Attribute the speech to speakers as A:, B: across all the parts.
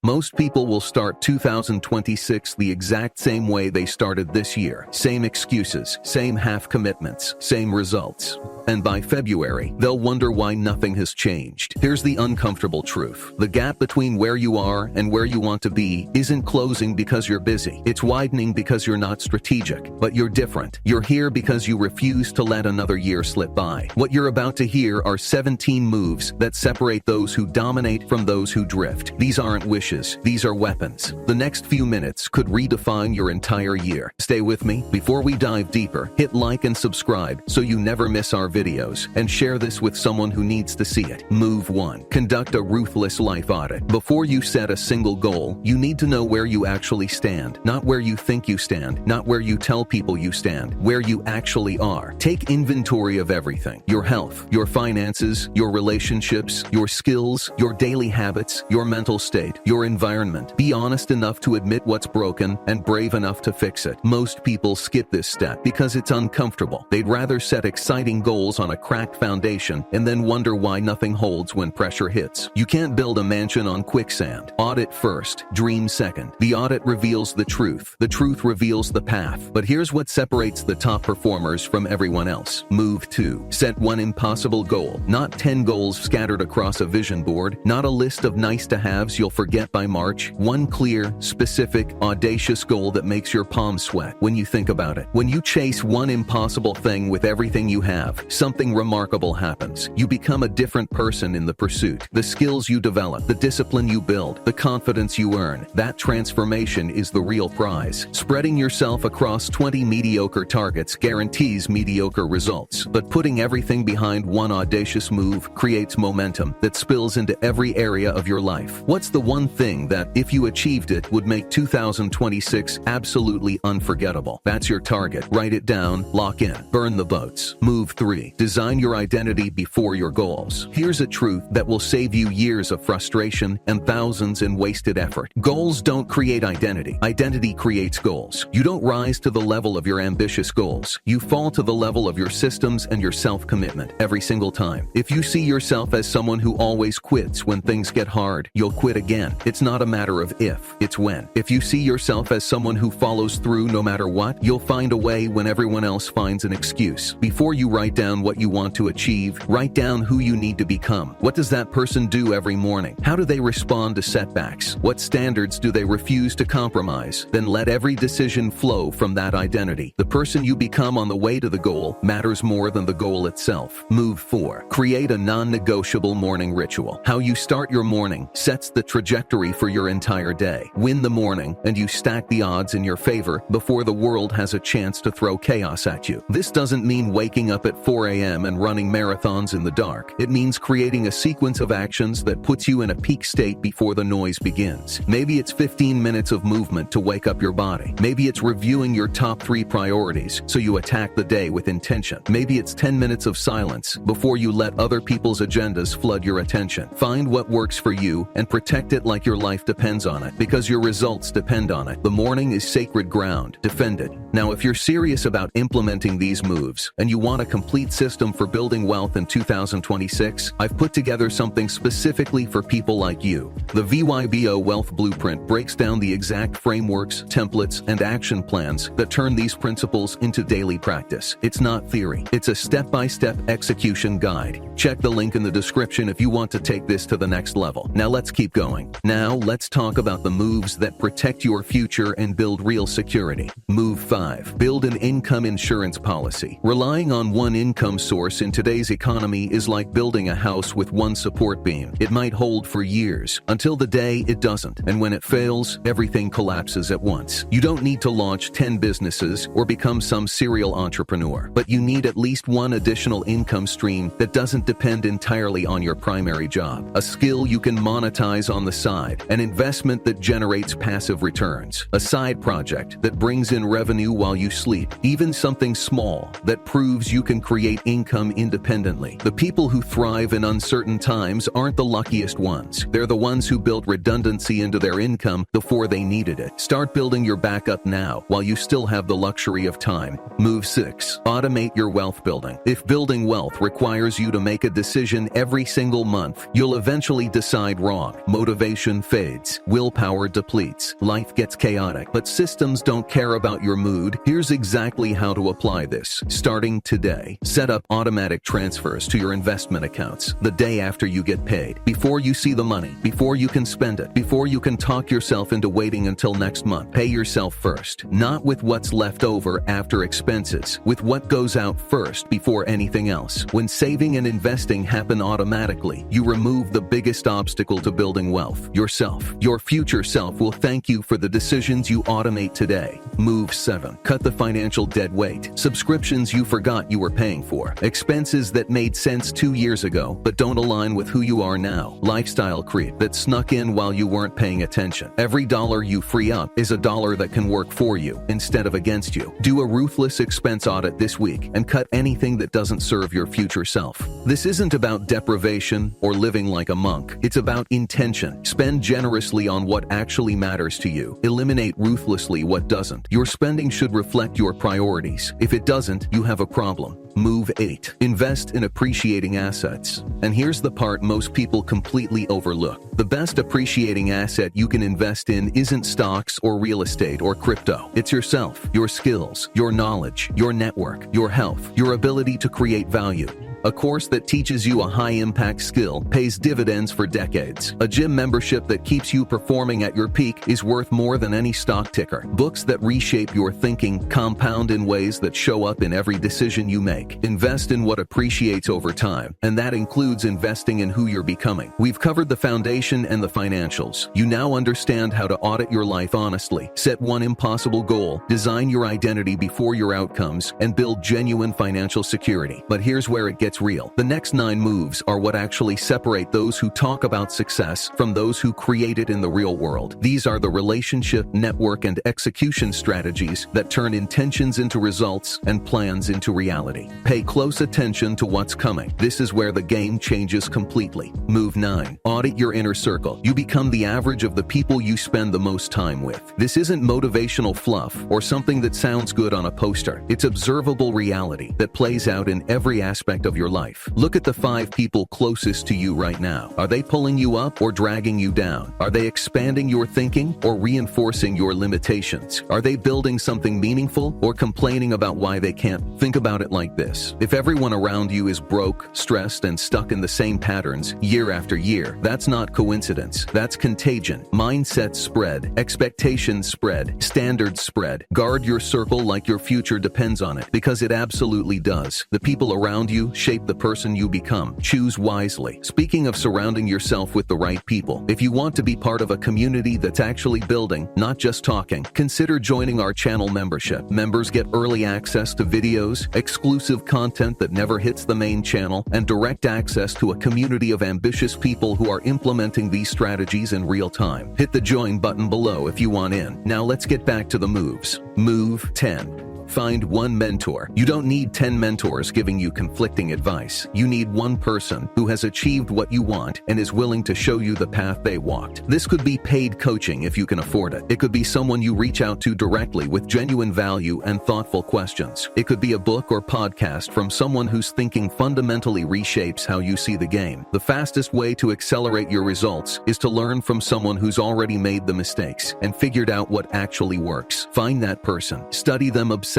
A: Most people will start 2026 the exact same way they started this year. Same excuses, same half commitments, same results. And by February, they'll wonder why nothing has changed. Here's the uncomfortable truth. The gap between where you are and where you want to be isn't closing because you're busy. It's widening because you're not strategic. But you're different. You're here because you refuse to let another year slip by. What you're about to hear are 17 moves that separate those who dominate from those who drift. These aren't wishes. These are weapons. The next few minutes could redefine your entire year. Stay with me. Before we dive deeper, hit like and subscribe so you never miss our videos, and share this with someone who needs to see it. Move 1. Conduct a ruthless life audit. Before you set a single goal, you need to know where you actually stand. Not where you think you stand, not where you tell people you stand, where you actually are. Take inventory of everything. Your health, your finances, your relationships, your skills, your daily habits, your mental state, your environment. Be honest enough to admit what's broken and brave enough to fix it. Most people skip this step because it's uncomfortable. They'd rather set exciting goals on a cracked foundation and then wonder why nothing holds when pressure hits. You can't build a mansion on quicksand. Audit first, dream second. The audit reveals the truth. The truth reveals the path. But here's what separates the top performers from everyone else. Move 2. Set one impossible goal. Not 10 goals scattered across a vision board. Not a list of nice-to-haves you'll forget by March. One clear, specific, audacious goal that makes your palms sweat when you think about it. When you chase one impossible thing with everything you have, something remarkable happens. You become a different person in the pursuit. The skills you develop, the discipline you build, the confidence you earn, that transformation is the real prize. Spreading yourself across 20 mediocre targets guarantees mediocre results, but putting everything behind one audacious move creates momentum that spills into every area of your life. What's the one thing that, if you achieved it, would make 2026 absolutely unforgettable? That's your target. Write it down, lock in, burn the boats. Move 3. Design your identity before your goals. Here's a truth that will save you years of frustration and thousands in wasted effort. Goals don't create identity. Identity creates goals. You don't rise to the level of your ambitious goals. You fall to the level of your systems and your self-commitment every single time. If you see yourself as someone who always quits when things get hard, you'll quit again. It's not a matter of if, it's when. If you see yourself as someone who follows through no matter what, you'll find a way when everyone else finds an excuse. Before you write down what you want to achieve, write down who you need to become. What does that person do every morning? How do they respond to setbacks? What standards do they refuse to compromise? Then let every decision flow from that identity. The person you become on the way to the goal matters more than the goal itself. Move 4. Create a non-negotiable morning ritual. How you start your morning sets the trajectory for your entire day. Win the morning, and you stack the odds in your favor before the world has a chance to throw chaos at you. This doesn't mean waking up at 4 a.m. and running marathons in the dark. It means creating a sequence of actions that puts you in a peak state before the noise begins. Maybe it's 15 minutes of movement to wake up your body. Maybe it's reviewing your top 3 priorities so you attack the day with intention. Maybe it's 10 minutes of silence before you let other people's agendas flood your attention. Find what works for you and protect it like your life depends on it, because your results depend on it. The morning is sacred ground. Defend it. Now, if you're serious about implementing these moves and you want a complete system for building wealth in 2026, I've put together something specifically for people like you. The VYBO Wealth Blueprint breaks down the exact frameworks, templates, and action plans that turn these principles into daily practice. It's not theory. It's a step-by-step execution guide. Check the link in the description if you want to take this to the next level. Now let's keep going. Now let's talk about the moves that protect your future and build real security. Move 5. Build an income insurance policy. Relying on one income source in today's economy is like building a house with one support beam. It might hold for years, until the day it doesn't. And when it fails, everything collapses at once. You don't need to launch 10 businesses or become some serial entrepreneur, but you need at least one additional income stream that doesn't depend entirely on your primary job. A skill you can monetize on the side, an investment that generates passive returns, a side project that brings in revenue while you sleep, even something small that proves you can create income independently. The people who thrive in uncertain times aren't the luckiest ones. They're the ones who built redundancy into their income before they needed it. Start building your backup now while you still have the luxury of time. Move 6. Automate your wealth building. If building wealth requires you to make a decision every single month, you'll eventually decide wrong. Motivation Motivation fades, willpower depletes, life gets chaotic, but systems don't care about your mood. Here's exactly how to apply this. Starting today, set up automatic transfers to your investment accounts the day after you get paid. Before you see the money, before you can spend it, before you can talk yourself into waiting until next month, pay yourself first. Not with what's left over after expenses, with what goes out first before anything else. When saving and investing happen automatically, you remove the biggest obstacle to building wealth, yourself. Your future self will thank you for the decisions you automate today. Move 7. Cut the financial dead weight. Subscriptions you forgot you were paying for. Expenses that made sense 2 years ago but don't align with who you are now. Lifestyle creep that snuck in while you weren't paying attention. Every dollar you free up is a dollar that can work for you instead of against you. Do a ruthless expense audit this week and cut anything that doesn't serve your future self. This isn't about deprivation or living like a monk. It's about intention. Spend generously on what actually matters to you. Eliminate ruthlessly what doesn't. Your spending should reflect your priorities. If it doesn't, you have a problem. Move 8. Invest in appreciating assets. And here's the part most people completely overlook. The best appreciating asset you can invest in isn't stocks or real estate or crypto. It's yourself, your skills, your knowledge, your network, your health, your ability to create value. A course that teaches you a high-impact skill pays dividends for decades. A gym membership that keeps you performing at your peak is worth more than any stock ticker. Books that reshape your thinking compound in ways that show up in every decision you make. Invest in what appreciates over time, and that includes investing in who you're becoming. We've covered the foundation and the financials. You now understand how to audit your life honestly, set one impossible goal, design your identity before your outcomes, and build genuine financial security. But here's where it gets real. The next 9 moves are what actually separate those who talk about success from those who create it in the real world. These are the relationship, network, and execution strategies that turn intentions into results and plans into reality. Pay close attention to what's coming. This is where the game changes completely. Move 9. Audit your inner circle. You become the average of the people you spend the most time with. This isn't motivational fluff or something that sounds good on a poster. It's observable reality that plays out in every aspect of your life. Look at the 5 people closest to you right now. Are they pulling you up or dragging you down? Are they expanding your thinking or reinforcing your limitations? Are they building something meaningful or complaining about why they can't? Think about it like this. If everyone around you is broke, stressed, and stuck in the same patterns year after year, that's not coincidence. That's contagion. Mindsets spread, expectations spread, standards spread. Guard your circle like your future depends on it, because it absolutely does. The people around you shape the person you become. Choose wisely. Speaking of surrounding yourself with the right people, if you want to be part of a community that's actually building, not just talking, consider joining our channel membership. Members get early access to videos, exclusive content that never hits the main channel, and direct access to a community of ambitious people who are implementing these strategies in real time. Hit the join button below if you want in. Now let's get back to the moves. Move 10. Find one mentor. You don't need 10 mentors giving you conflicting advice. You need one person who has achieved what you want and is willing to show you the path they walked. This could be paid coaching if you can afford it. It could be someone you reach out to directly with genuine value and thoughtful questions. It could be a book or podcast from someone whose thinking fundamentally reshapes how you see the game. The fastest way to accelerate your results is to learn from someone who's already made the mistakes and figured out what actually works. Find that person. Study them obsessively.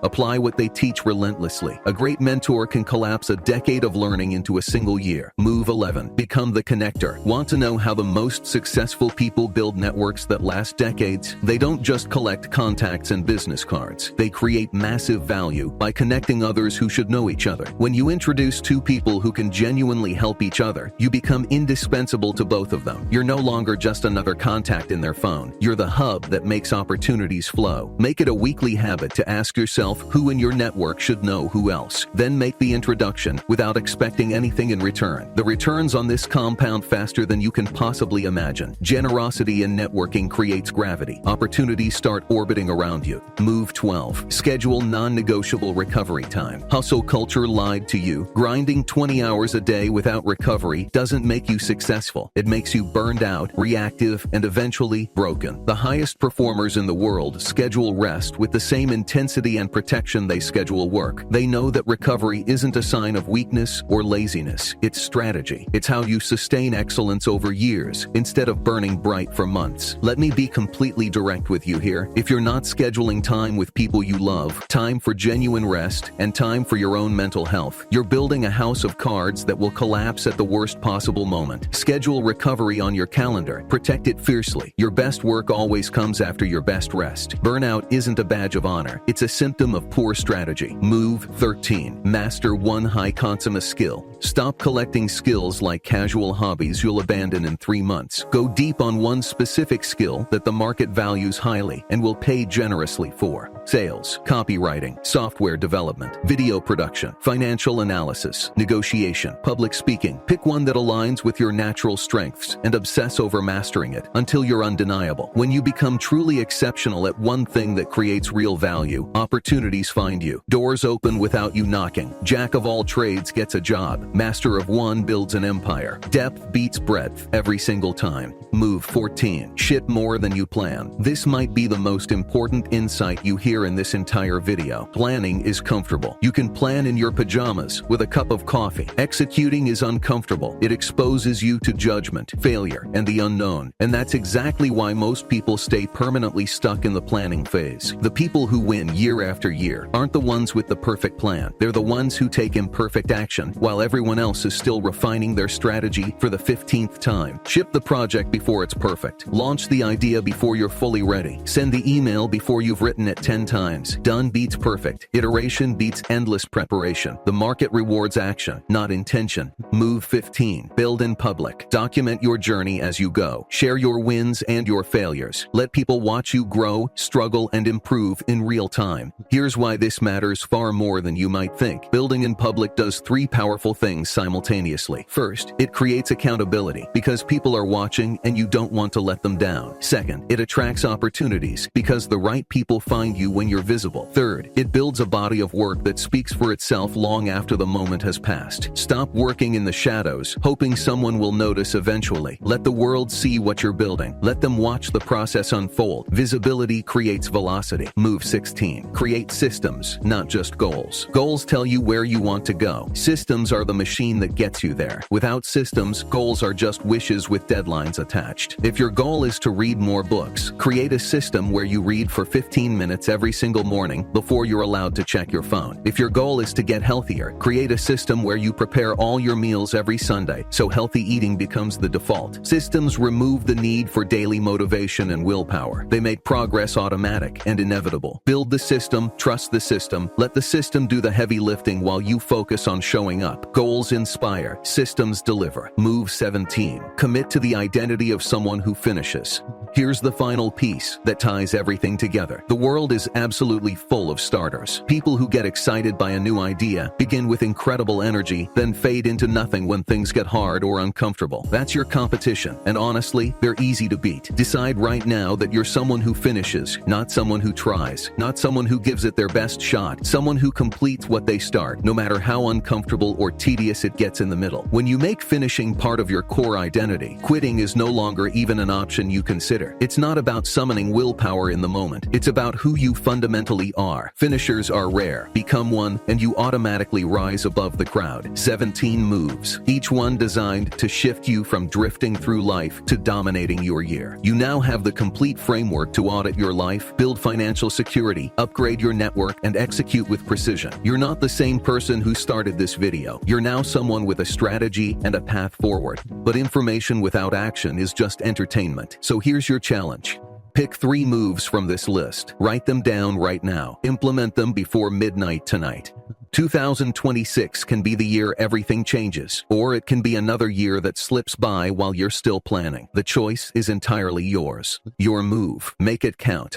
A: Apply what they teach relentlessly. A great mentor can collapse a decade of learning into a single year. Move 11. Become the connector. Want to know how the most successful people build networks that last decades? They don't just collect contacts and business cards. They create massive value by connecting others who should know each other. When you introduce 2 people who can genuinely help each other, you become indispensable to both of them. You're no longer just another contact in their phone. You're the hub that makes opportunities flow. Make it a weekly habit to ask yourself who in your network should know who else. Then make the introduction without expecting anything in return. The returns on this compound faster than you can possibly imagine. Generosity in networking creates gravity. Opportunities start orbiting around you. Move 12. Schedule non-negotiable recovery time. Hustle culture lied to you. Grinding 20 hours a day without recovery doesn't make you successful. It makes you burned out, reactive, and eventually broken. The highest performers in the world schedule rest with the same intensity intensity and protection they schedule work. They know that recovery isn't a sign of weakness or laziness. It's strategy. It's how you sustain excellence over years instead of burning bright for months. Let me be completely direct with you here. If you're not scheduling time with people you love, time for genuine rest, and time for your own mental health, you're building a house of cards that will collapse at the worst possible moment. Schedule recovery on your calendar. Protect it fiercely. Your best work always comes after your best rest. Burnout isn't a badge of honor. It's a symptom of poor strategy. Move 13. Master one high consummate skill. Stop collecting skills like casual hobbies you'll abandon in 3 months. Go deep on one specific skill that the market values highly and will pay generously for. Sales, copywriting, software development, video production, financial analysis, negotiation, public speaking. Pick one that aligns with your natural strengths and obsess over mastering it until you're undeniable. When you become truly exceptional at one thing that creates real value, opportunities find you. Doors open without you knocking. Jack of all trades gets a job. Master of one builds an empire. Depth beats breadth every single time. Move 14. Shit more than you plan. This might be the most important insight you hear in this entire video. Planning is comfortable. You can plan in your pajamas with a cup of coffee. Executing is uncomfortable. It exposes you to judgment, failure, and the unknown. And that's exactly why most people stay permanently stuck in the planning phase. The people who win year after year aren't the ones with the perfect plan. They're the ones who take imperfect action while everyone else is still refining their strategy for the 15th time. Ship the project before it's perfect. Launch the idea before you're fully ready. Send the email before you've written it 10 times. Done beats perfect. Iteration beats endless preparation. The market rewards action, not intention. Move 15. Build in public. Document your journey as you go. Share your wins and your failures. Let people watch you grow, struggle, and improve in real time. Here's why this matters far more than you might think. Building in public does 3 powerful things simultaneously. First, it creates accountability because people are watching and you don't want to let them down. Second, it attracts opportunities because the right people find you when you're visible. Third, it builds a body of work that speaks for itself long after the moment has passed. Stop working in the shadows, hoping someone will notice eventually. Let the world see what you're building. Let them watch the process unfold. Visibility creates velocity. Move 16. Create systems, not just goals. Goals tell you where you want to go. Systems are the machine that gets you there. Without systems, goals are just wishes with deadlines attached. If your goal is to read more books, create a system where you read for 15 minutes every single morning before you're allowed to check your phone. If your goal is to get healthier, create a system where you prepare all your meals every Sunday so healthy eating becomes the default. Systems remove the need for daily motivation and willpower. They make progress automatic and inevitable. Build the system, trust the system, let the system do the heavy lifting while you focus on showing up. Goals inspire, systems deliver. Move 17. Commit to the identity of someone who finishes. Here's the final piece that ties everything together. The world is absolutely full of starters. People who get excited by a new idea, begin with incredible energy, then fade into nothing when things get hard or uncomfortable. That's your competition, and honestly, they're easy to beat. Decide right now that you're someone who finishes, not someone who tries, not someone who gives it their best shot, someone who completes what they start, no matter how uncomfortable or tedious it gets in the middle. When you make finishing part of your core identity, quitting is no longer even an option you consider. It's not about summoning willpower in the moment. It's about who you fundamentally are. Finishers are rare. Become one, and you automatically rise above the crowd. 17 moves, each one designed to shift you from drifting through life to dominating your year. You now have the complete framework to audit your life, build financial security, upgrade your network, and execute with precision. You're not the same person who started this video. You're now someone with a strategy and a path forward. But information without action is just entertainment. So here's your challenge. Pick 3 moves from this list. Write them down right now. Implement them before midnight tonight. 2026 can be the year everything changes, or it can be another year that slips by while you're still planning. The choice is entirely yours. Your move. Make it count.